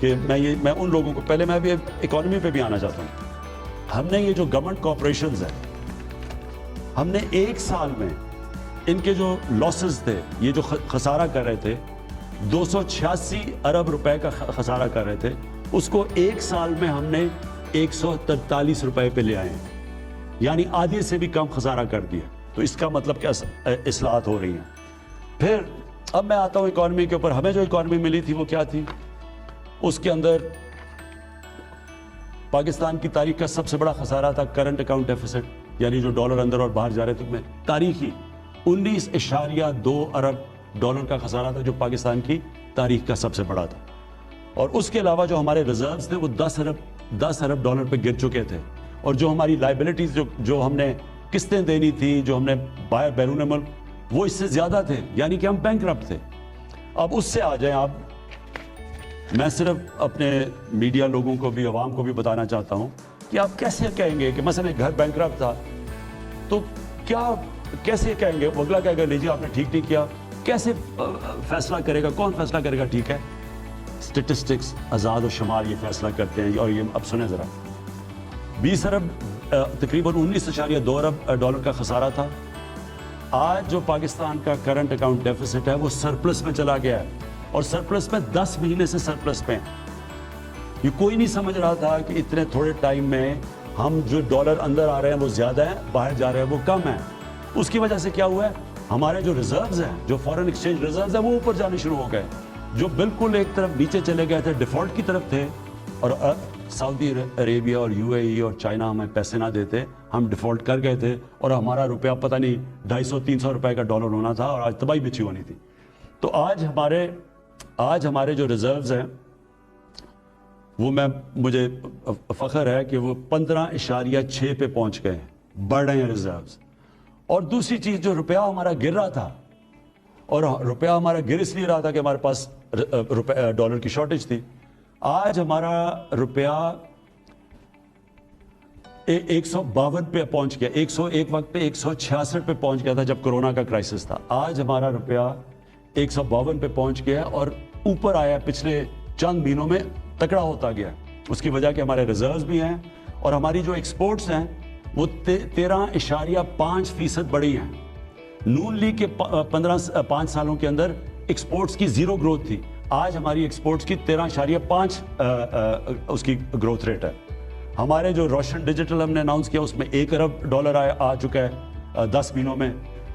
کہ میں ان لوگوں کو پہلے میں بھی اکانومی پہ بھی آنا چاہتا ہوں. ہم نے یہ جو گورنمنٹ کارپوریشنز ہیں, ہم نے ایک سال میں ان کے جو لاسز تھے, یہ جو خسارہ کر رہے تھے, 286 ارب روپے کا خسارہ کر رہے تھے, اس کو ایک سال میں ہم نے 143 روپے پہ لے آئے ہیں, یعنی آدھے سے بھی کم خسارہ کر دیا. تو اس کا مطلب کیا اصلاحات ہو رہی ہیں. پھر اب میں آتا ہوں اکانومی کے اوپر. ہمیں جو اکانومی ملی تھی وہ کیا تھی؟ اس کے اندر پاکستان کی تاریخ کا سب سے بڑا خسارہ تھا کرنٹ اکاؤنٹ ڈیفیسٹ, یعنی جو ڈالر اندر اور باہر جا رہے تھے, تاریخی 19.2 ارب ڈالر کا خسارہ تھا, جو پاکستان کی تاریخ کا سب سے بڑا تھا. اور اس کے علاوہ جو ہمارے ریزروز تھے وہ 10 ارب ڈالر پہ گر چکے تھے. اور جو ہماری لائبلٹیز جو ہم نے قسطیں دینی تھی, جو ہم نے باہر بیرون ملک, وہ اس سے زیادہ تھے, یعنی کہ ہم بینکرپٹ تھے. اب اس سے آ جائیں آپ. میں صرف اپنے میڈیا لوگوں کو بھی, عوام کو بھی بتانا چاہتا ہوں کہ آپ کیسے کہیں گے کہ مثلا ایک گھر بینکرپٹ تھا, تو کیسے کہیں گے, اگلا کہے گا نہیں جی آپ نے ٹھیک نہیں کیا. کیسے فیصلہ کرے گا, کون فیصلہ کرے گا ٹھیک ہے؟ اسٹیٹسٹکس, آزاد و شمار یہ فیصلہ کرتے ہیں. اور یہ اب سنیں ذرا, 20 ارب تقریباً 19.2 ارب ڈالر کا خسارہ تھا. آج جو پاکستان کا کرنٹ اکاؤنٹ ڈیفیسٹ ہے وہ سرپلس میں چلا گیا ہے, اور سرپلس میں 10 مہینے سے سرپلس میں. یہ کوئی نہیں سمجھ رہا تھا کہ اتنے تھوڑے ٹائم میں ہم جو ڈالر اندر آ رہے ہیں وہ زیادہ ہیں, باہر جا رہے ہیں وہ کم ہیں. اس کی وجہ سے کیا ہوا ہے, ہمارے جو ریزروز ہیں, جو فارن ایکسچینج ریزروز ہیں, وہ اوپر جانے شروع ہو گئے. جو بالکل ایک طرف نیچے چلے گئے تھے, ڈیفالٹ کی طرف تھے, اور سعودی عربیہ اور UAE اور چائنا ہمیں پیسے نہ دیتے, ہم ڈیفالٹ کر گئے تھے, اور ہمارا روپیہ پتہ نہیں 250-300 روپے کا ڈالر ہونا تھا, اور آج تباہی بچی ہونی تھی. تو آج ہمارے جو ریزروز ہیں وہ مجھے فخر ہے کہ وہ 15.6 پہ پہنچ گئے ہیں, بڑھ رہے ہیں ریزروز. اور دوسری چیز, جو روپیہ ہمارا گر رہا تھا, اور روپیہ ہمارا گر اس لیے رہا تھا کہ ہمارے پاس ڈالر کی شارٹیج تھی. آج ہمارا روپیہ 152 پہ پہنچ گیا, ایک وقت پہ 166 پہ پہنچ گیا تھا جب کرونا کا کرائسس تھا. آج ہمارا روپیہ 152 پہ پہنچ گیا اور اوپر آیا, پچھلے چند مہینوں میں تکڑا ہوتا گیا. اس کی وجہ کہ ہمارے ریزروز بھی ہیں, اور ہماری جو ایکسپورٹس ہیں وہ 13.5% بڑھی ہیں. نون لیگ کے 5 سالوں کے اندر ایکسپورٹس کی 0 گروتھ تھی. آج ہماری ایکسپورٹس کی 13.5 اس کی گروتھ ریٹ ہے. ہمارے جو روشن ڈیجیٹل ہم نے اناؤنس کیا, اس میں 1 ارب ڈالر آ چکا ہے 10 مہینوں میں.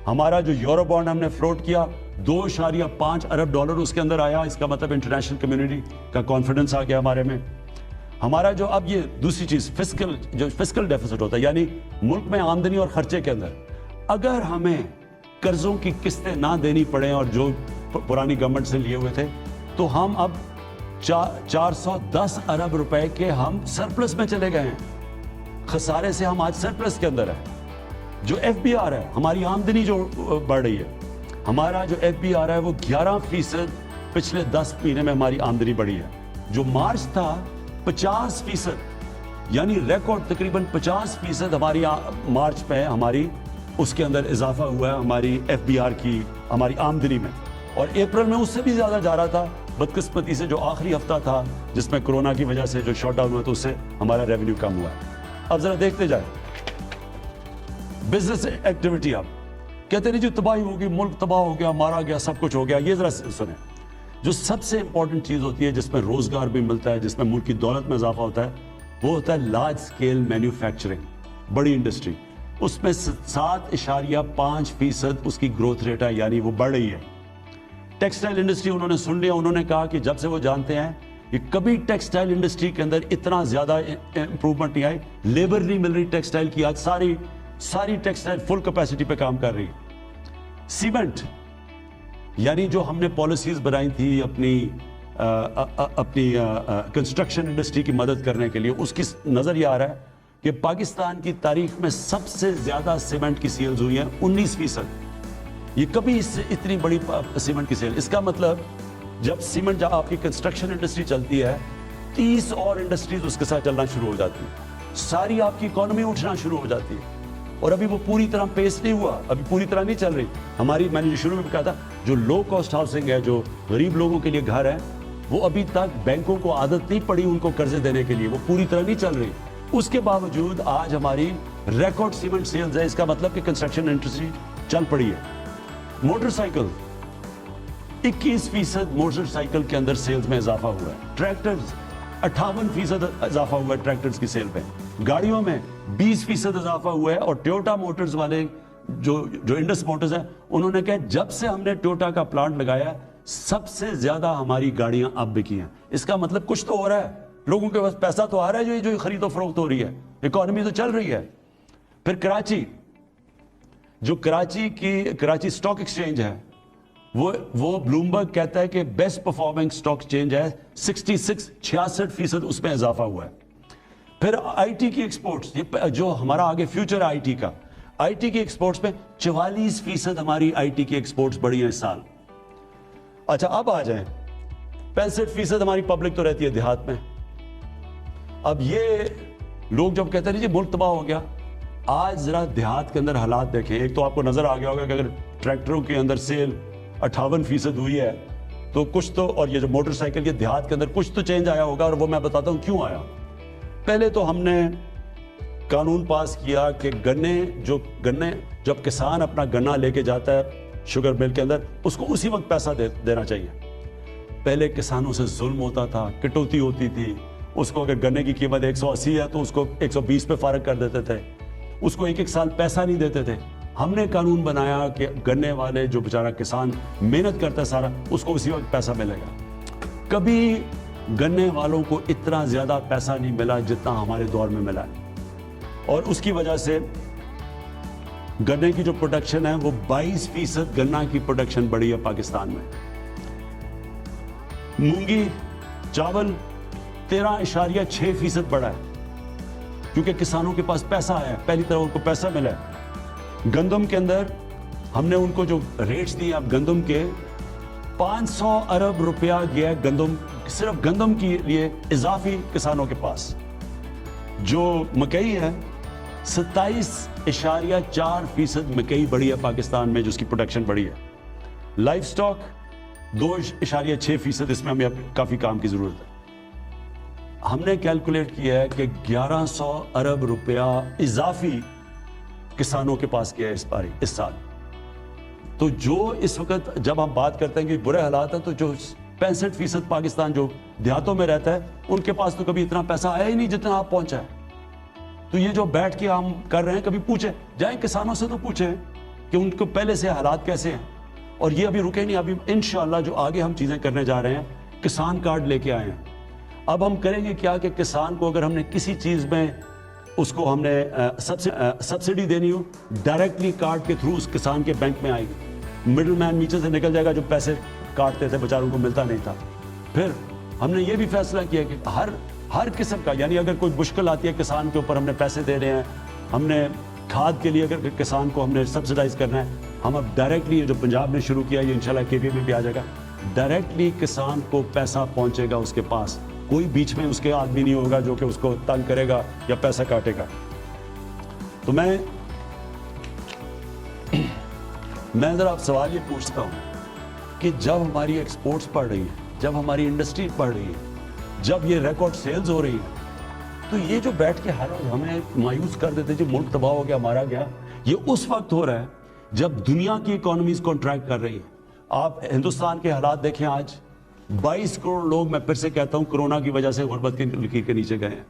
ہمارا جو یورو بانڈ ہم نے فلوٹ کیا, 2.5 ارب ڈالر اس کے اندر آیا. اس کا مطلب انٹرنیشنل کمیونٹی کا کانفیڈنس آ گیا ہمارے میں. ہمارا جو اب یہ دوسری چیز فسکل ڈیفیسٹ ہوتا ہے, یعنی ملک میں آمدنی اور خرچے کے اندر اگر ہمیں قرضوں کی قسطیں نہ دینی پڑیں, اور جو پرانی گورنمنٹ سے لیے ہوئے تھے, تو ہم اب 410 ارب روپے کے ہم سرپلس میں چلے گئے ہیں. خسارے سے ہم آج سرپلس کے اندر ہیں. جو FBR ہے, ہماری آمدنی جو بڑھ رہی ہے, ہمارا جو FBR ہے وہ 11% پچھلے 10 مہینے میں ہماری آمدنی بڑھی ہے. جو مارچ تھا 50%, یعنی ریکارڈ تقریباً 50% ہماری مارچ پہ ہماری اس کے اندر اضافہ ہوا ہے ہماری FBR کی, ہماری آمدنی میں. اور اپریل میں اس سے بھی زیادہ جا رہا تھا. بدقسمتی سے جو آخری ہفتہ تھا جس میں کرونا کی وجہ سے جو شٹ ڈاؤن ہوا, تو اس سے ہمارا ریونیو کم ہوا ہے. اب ذرا دیکھتے جائیں بزنس ایکٹیویٹی. اب کہتے نہیں جو تباہی ہوگی, ملک تباہ ہو گیا, مارا گیا, سب کچھ ہو گیا. یہ ذرا سنیں, جو سب سے امپورٹنٹ چیز ہوتی ہے جس میں روزگار بھی ملتا ہے, جس میں ملک کی دولت میں اضافہ ہوتا ہے, وہ ہوتا ہے لارج اسکیل مینوفیکچرنگ, بڑی انڈسٹری. اس میں 7.5% اس کی گروتھ ریٹ ہے, یعنی وہ بڑھ رہی ہے. ٹیکسٹائل انڈسٹری انہوں نے سن لیا, انہوں نے کہا کہ جب سے وہ جانتے ہیں کہ کبھی ٹیکسٹائل انڈسٹری کے اندر اتنا زیادہ امپروومنٹ نہیں آئی, لیبر نہیں مل رہی ٹیکسٹائل کی. آج ساری ٹیکسٹائل فل کیپیسٹی پہ کام کر رہی ہے. سیمنٹ, یعنی جو ہم نے پالیسیز بنائی تھی اپنی کنسٹرکشن انڈسٹری کی مدد کرنے کے لیے, اس کی نظر یہ آ رہا ہے کہ پاکستان کی تاریخ میں سب سے زیادہ سیمنٹ کی سیلز ہوئی ہیں, 19%. یہ کبھی اس سے اتنی بڑی سیمنٹ کی سیل. اس کا مطلب جب سیمنٹ آپ کی کنسٹرکشن انڈسٹری چلتی ہے, 30 اور انڈسٹریز اس کے ساتھ چلنا شروع ہو جاتی ہیں. ساری آپ کی اکانومی اٹھنا شروع ہو جاتی ہے. اور ابھی وہ پوری طرح پیس نہیں ہوا, ابھی پوری طرح نہیں چل رہی. میں نے شروع میں بھی کہا تھا, جو لو کاسٹ ہاؤسنگ ہے, جو غریب لوگوں کے لیے گھر ہے, وہ ابھی تک بینکوں کو عادت نہیں پڑی ان کو قرضے دینے کے لیے, وہ پوری طرح نہیں چل رہی. اس کے باوجود آج ہماری ریکارڈ سیمنٹ سیلز ہے. اس کا مطلب کہ کنسٹرکشن انڈسٹری چل پڑی ہے. موٹر سائیکل 21% موٹر سائیکل کے اندر سیلز میں اضافہ ہوا ہے. ٹریکٹرز 58% اضافہ ہوا ہے ٹریکٹرز کی سیل پہ. گاڑیوں میں 20% اضافہ ہوا ہے. اور ٹویوٹا موٹرز والے جو انڈس موٹرز ہیں, انہوں نے کہا جب سے ہم نے ٹویوٹا کا پلانٹ لگایا سب سے زیادہ ہماری گاڑیاں اب بکی ہیں. اس کا مطلب کچھ تو ہو رہا ہے, لوگوں کے پاس پیسہ تو آ رہا ہے جو خرید و فروخت ہو رہی ہے, اکانومی تو چل رہی ہے. پھر کراچی, جو کراچی سٹاک ایکسچینج ہے, وہ بلومبرگ کہتا ہے کہ بیسٹ پرفارمنگ سٹاک ایکسچینج ہے. 66% اس میں اضافہ ہوا ہے. پھر آئی ٹی کی ایکسپورٹس, جو ہمارا آگے فیوچر آئی ٹی کا, آئی ٹی کی ایکسپورٹس میں 44% ہماری آئی ٹی کی ایکسپورٹس بڑھی ہیں اس سال. اچھا اب آ جائیں, 65% ہماری پبلک تو رہتی ہے دیہات میں. اب یہ لوگ جب کہتے ہیں جی ملک تباہ ہو گیا, آج ذرا دیہات کے اندر حالات دیکھیں. ایک تو آپ کو نظر آ گیا ہوگا کہ اگر ٹریکٹروں کے اندر سیل 58% ہوئی ہے تو کچھ تو, اور یہ جو موٹر سائیکل کے دیہات کے اندر کچھ تو چینج آیا ہوگا, اور وہ میں بتاتا ہوں کیوں آیا. پہلے تو ہم نے قانون پاس کیا کہ گنے جب کسان اپنا گنا لے کے جاتا ہے شوگر مل کے اندر, اس کو اسی وقت پیسہ دینا چاہیے. پہلے کسانوں سے ظلم ہوتا تھا, کٹوتی ہوتی تھی. اس کو اگر گنے کی قیمت 180 ہے تو اس کو 120 پہ فارغ کر دیتے تھے, اس کو ایک سال پیسہ نہیں دیتے تھے. ہم نے قانون بنایا کہ گنے والے جو بیچارہ کسان محنت کرتا ہے سارا, اس کو اسی وقت پیسہ ملے گا. کبھی گنے والوں کو اتنا زیادہ پیسہ نہیں ملا جتنا ہمارے دور میں ملا ہے, اور اس کی وجہ سے گنے کی جو پروڈکشن ہے وہ 22% گنا کی پروڈکشن بڑھی ہے پاکستان میں. مونگی چاول 13.6% بڑھا ہے کیونکہ کسانوں کے پاس پیسہ آیا ہے, پہلی طرح ان کو پیسہ ملا ہے. گندم کے اندر ہم نے ان کو جو ریٹس دیے, اب گندم کے 500 ارب روپیہ گیا گندم, صرف گندم کے لیے اضافی کسانوں کے پاس. جو مکئی ہے 27.4% مکئی بڑھی ہے پاکستان میں, جو اس کی پروڈکشن بڑھی ہے. لائف سٹاک 2.6%, اس میں ہمیں کافی کام کی ضرورت ہے. ہم نے کیلکولیٹ کیا ہے کہ 1100 ارب روپیہ اضافی کسانوں کے پاس گیا ہے اس سال. تو جو اس وقت جب ہم بات کرتے ہیں کہ برے حالات ہیں, تو جو 65% پاکستان جو دیہاتوں میں رہتا ہے ان کے پاس تو کبھی اتنا پیسہ آیا ہی نہیں جتنا آپ پہنچا ہے. تو یہ جو بیٹھ کے ہم کر رہے ہیں, کبھی پوچھیں جائیں کسانوں سے, تو پوچھیں کہ ان کو پہلے سے حالات کیسے ہیں. اور یہ ابھی رکے نہیں, ابھی انشاءاللہ جو آگے ہم چیزیں کرنے جا رہے ہیں, کسان کارڈ لے کے آئے ہیں. اب ہم کریں گے کیا کہ کسان کو اگر ہم نے کسی چیز میں اس کو ہم نے سبسڈی دینی ہو, ڈائریکٹلی کارڈ کے تھرو اس کسان کے بینک میں آئے گی. مڈل مین نیچے سے نکل جائے گا, جو پیسے کاٹتے تھے بیچاروں کو ملتا نہیں تھا. پھر ہم نے یہ بھی فیصلہ کیا کہ ہر قسم کا, یعنی اگر کوئی مشکل آتی ہے کسان کے اوپر, ہم نے پیسے دے رہے ہیں, ہم نے کھاد کے لیے اگر کسان کو ہم نے سبسڈائز کرنا ہے, ہم اب ڈائریکٹلی, جو پنجاب نے شروع کیا, یہ انشاءاللہ کے پی میں بھی آ جائے گا, ڈائریکٹلی کسان کو پیسہ پہنچے گا اس کے پاس. کوئی بیچ میں اس کے آدمی نہیں ہوگا جو کہ اس کو تنگ کرے گا یا پیسہ کاٹے گا. تو میں ذرا آپ سوال یہ پوچھتا ہوں کہ جب ہماری ایکسپورٹس بڑھ رہی ہیں, جب ہماری انڈسٹری بڑھ رہی ہے, جب یہ ریکارڈ سیلز ہو رہی ہے, تو یہ جو بیٹھ کے ہر ہمیں مایوس کر دیتے جو ملک تباہ ہو گیا, مارا گیا, یہ اس وقت ہو رہا ہے جب دنیا کی اکانومیز کنٹریکٹ کر رہی ہے. آپ ہندوستان کے حالات دیکھیں, آج 22 کروڑ لوگ, میں پھر سے کہتا ہوں, کورونا کی وجہ سے غربت کی لکیر کے نیچے گئے ہیں.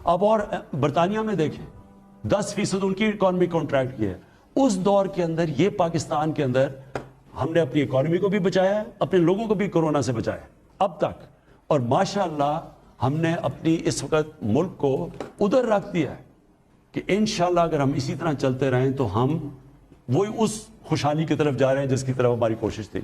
اب اور برطانیہ میں دیکھیں 10% ان کی اکانومی کنٹریکٹ کی ہے. اس دور کے اندر یہ پاکستان کے اندر ہم نے اپنی اکانومی کو بھی بچایا ہے, اپنے لوگوں کو بھی کورونا سے بچایا اب تک. اور ماشاءاللہ ہم نے اپنی اس وقت ملک کو ادھر رکھ دیا ہے کہ انشاءاللہ اگر ہم اسی طرح چلتے رہیں تو ہم وہی اس خوشحالی کی طرف جا رہے ہیں جس کی طرف ہماری کوشش تھی.